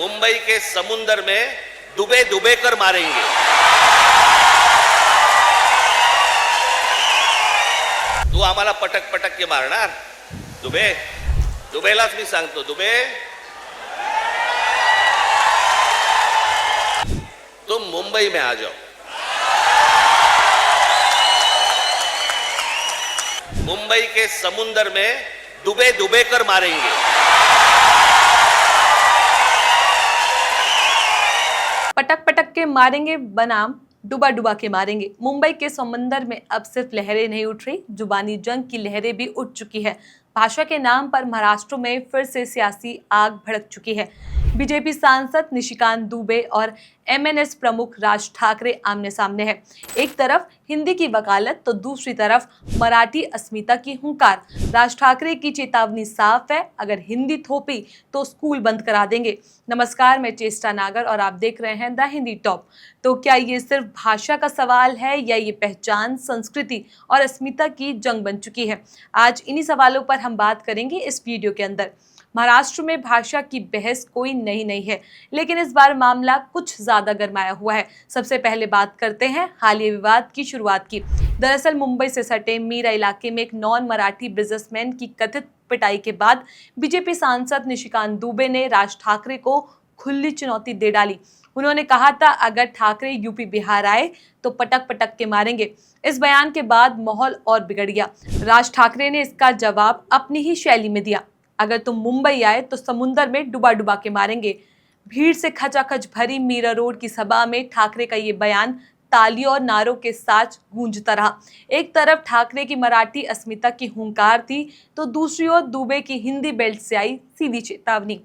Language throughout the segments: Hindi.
मुंबई के समुंदर में डुबे डुबे कर मारेंगे। तू आम्हाला पटक पटक के मारणार? दुबे दुबेलाच मी सांगतो, दुबे तुम मुंबई में आ जाओ, मुंबई के समुंदर में डुबे डुबे कर मारेंगे। पटक पटक के मारेंगे बनाम डुबा डुबा के मारेंगे। मुंबई के समंदर में अब सिर्फ लहरें नहीं उठ रही, जुबानी जंग की लहरें भी उठ चुकी है। भाषा के नाम पर महाराष्ट्र में फिर से सियासी आग भड़क चुकी है। बीजेपी सांसद निशिकांत दुबे और एमएनएस प्रमुख राज ठाकरे आमने सामने हैं। एक तरफ हिंदी की वकालत तो दूसरी तरफ मराठी अस्मिता की हुंकार। राज ठाकरे की चेतावनी साफ है, अगर हिंदी थोपी तो स्कूल बंद करा देंगे। नमस्कार, मैं चेष्टा नागर और आप देख रहे हैं द हिंदी टॉप। तो क्या ये सिर्फ भाषा का सवाल है या ये पहचान, संस्कृति और अस्मिता की जंग बन चुकी है? आज इन्हीं सवालों पर हम बात करेंगे इस वीडियो के अंदर। महाराष्ट्र में भाषा की बहस कोई नई नहीं है, लेकिन इस बार मामला कुछ ज्यादा गरमाया हुआ है। सबसे पहले बात करते हैं हालिया विवाद की शुरुआत की। दरअसल मुंबई से सटे मीरा इलाके में एक नॉन मराठी बिजनेसमैन की कथित पिटाई के बाद बीजेपी सांसद निशिकांत दुबे ने राज ठाकरे को खुली चुनौती दे डाली। उन्होंने कहा था, अगर ठाकरे यूपी बिहार आए तो पटक पटक के मारेंगे। इस बयान के बाद माहौल और बिगड़ गया। राज ठाकरे ने इसका जवाब अपनी ही शैली में दिया, अगर तुम मुंबई आए तो समुंदर में डुबा डुबा के मारेंगे। भीड़ से खचाखच भरी मीरा रोड की सभा में ठाकरे का ये बयान तालियों और नारों के साथ गूंजता रहा। एक तरफ ठाकरे की मराठी अस्मिता की हुंकार थी, तो दूसरी ओर दुबे की हिंदी बेल्ट से आई सीधी चेतावनी।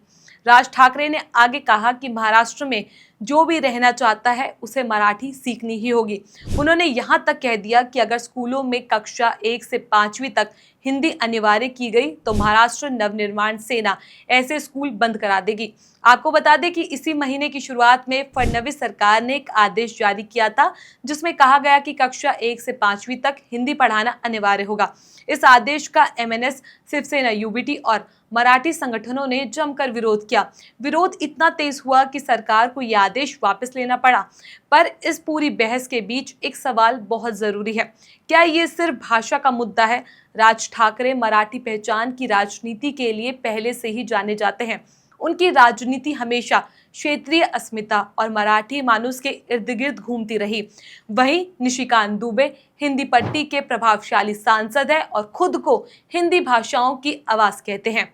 राज ठाकरे ने आगे कहा कि महाराष्ट्र में जो भी रहना चाहता है उसे मराठी सीखनी ही होगी। उन्होंने यहाँ तक कह दिया कि अगर स्कूलों में कक्षा 1 से 5वीं तक हिंदी अनिवार्य की गई तो महाराष्ट्र नवनिर्माण सेना ऐसे स्कूल बंद करा देगी। आपको बता दें कि इसी महीने की शुरुआत में फडणवीस सरकार ने एक आदेश जारी किया था, जिसमें कहा गया कि कक्षा 1 से 5वीं तक हिंदी पढ़ाना अनिवार्य होगा। इस आदेश का एमएनएस, शिवसेना, यूबीटी और मराठी संगठनों ने जमकर विरोध किया। विरोध इतना तेज हुआ कि सरकार को यह आदेश वापस लेना पड़ा। पर इस पूरी बहस के बीच एक सवाल बहुत जरूरी है, क्या ये सिर्फ भाषा का मुद्दा है? राज ठाकरे मराठी पहचान की राजनीति के लिए पहले से ही जाने जाते हैं। उनकी राजनीति हमेशा क्षेत्रीय अस्मिता और मराठी मानुस के इर्द गिर्द घूमती रही। वहीं निशिकांत दुबे हिंदी पट्टी के प्रभावशाली सांसद है और खुद को हिंदी भाषाओं की आवाज कहते हैं।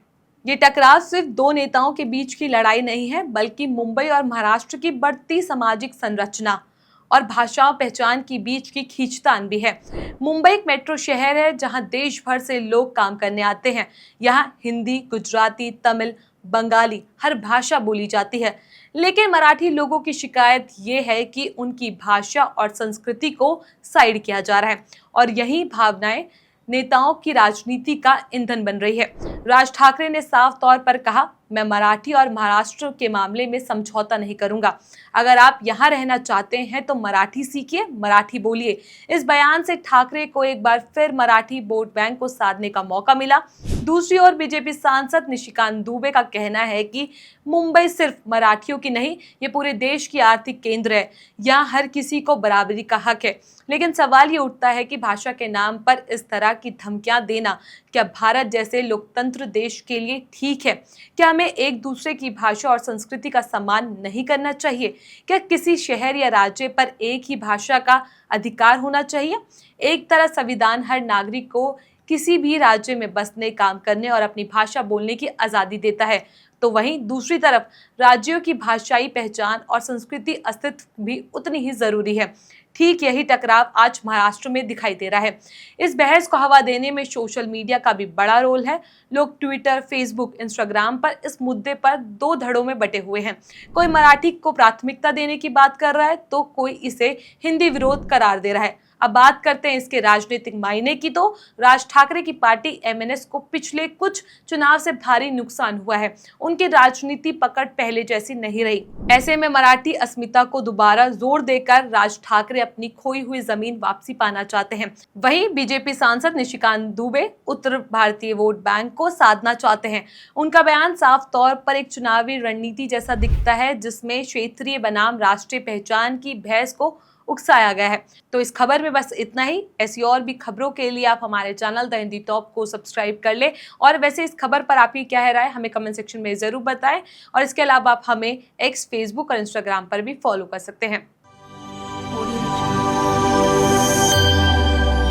ये टकराव सिर्फ दो नेताओं के बीच की लड़ाई नहीं है, बल्कि मुंबई और महाराष्ट्र की बढ़ती सामाजिक संरचना और भाषा पहचान के बीच की खींचतान भी है। मुंबई एक मेट्रो शहर है जहां देश भर से लोग काम करने आते हैं। यहाँ हिंदी, गुजराती, तमिल, बंगाली हर भाषा बोली जाती है, लेकिन मराठी लोगों की शिकायत ये है कि उनकी भाषा और संस्कृति को साइड किया जा रहा है और यही भावनाएं नेताओं की राजनीति का ईंधन बन रही है। राज ठाकरे ने साफ तौर पर कहा, मैं मराठी और महाराष्ट्र के मामले में समझौता नहीं करूंगा। अगर आप यहाँ रहना चाहते हैं तो मराठी सीखिए, मराठी बोलिए। इस बयान से ठाकरे को एक बार फिर मराठी वोट बैंक को साधने का मौका मिला। दूसरी ओर बीजेपी सांसद निशिकांत दुबे का कहना है कि मुंबई सिर्फ मराठियों की नहीं, ये पूरे देश की आर्थिक केंद्र है, यहाँ हर किसी को बराबरी का हक है। लेकिन सवाल ये उठता है कि भाषा के नाम पर इस तरह की धमकियां देना क्या भारत जैसे लोकतंत्र देश के लिए ठीक है? क्या हमें एक दूसरे की भाषा और संस्कृति का सम्मान नहीं करना चाहिए? क्या किसी शहर या राज्य पर एक ही भाषा का अधिकार होना चाहिए? एक तरह संविधान हर नागरिक को किसी भी राज्य में बसने, काम करने और अपनी भाषा बोलने की आज़ादी देता है, तो वहीं दूसरी तरफ राज्यों की भाषाई पहचान और संस्कृति अस्तित्व भी उतनी ही जरूरी है। ठीक यही टकराव आज महाराष्ट्र में दिखाई दे रहा है। इस बहस को हवा देने में सोशल मीडिया का भी बड़ा रोल है। लोग ट्विटर, फेसबुक, इंस्टाग्राम पर इस मुद्दे पर दो धड़ों में बटे हुए हैं। कोई मराठी को प्राथमिकता देने की बात कर रहा है तो कोई इसे हिंदी विरोध करार दे रहा है। अब बात करते हैं इसके राजनीतिक मायने की, तो राज ठाकरे की पार्टी एमएनएस को पिछले कुछ चुनाव से भारी नुकसान हुआ है। उनकी राजनीति पकड़ पहले जैसी नहीं रही। ऐसे में मराठी अस्मिता को दोबारा जोर देकर राज ठाकरे अपनी खोई हुई जमीन वापसी पाना चाहते हैं। वहीं बीजेपी सांसद निशिकांत दुबे उत्तर भारतीय वोट बैंक को साधना चाहते हैं। उनका बयान साफ तौर पर एक चुनावी रणनीति जैसा दिखता है, जिसमें क्षेत्रीय बनाम राष्ट्रीय पहचान की बहस को उकसाया गया है। तो इस खबर में बस इतना ही। ऐसी और भी खबरों के लिए आप हमारे चैनल द हिंदी टॉप को सब्सक्राइब कर ले। और वैसे इस खबर पर आपकी क्या है राय, हमें कमेंट सेक्शन में जरूर बताएं। और इसके अलावा आप हमें एक्स, फेसबुक और इंस्टाग्राम पर भी फॉलो कर सकते हैं।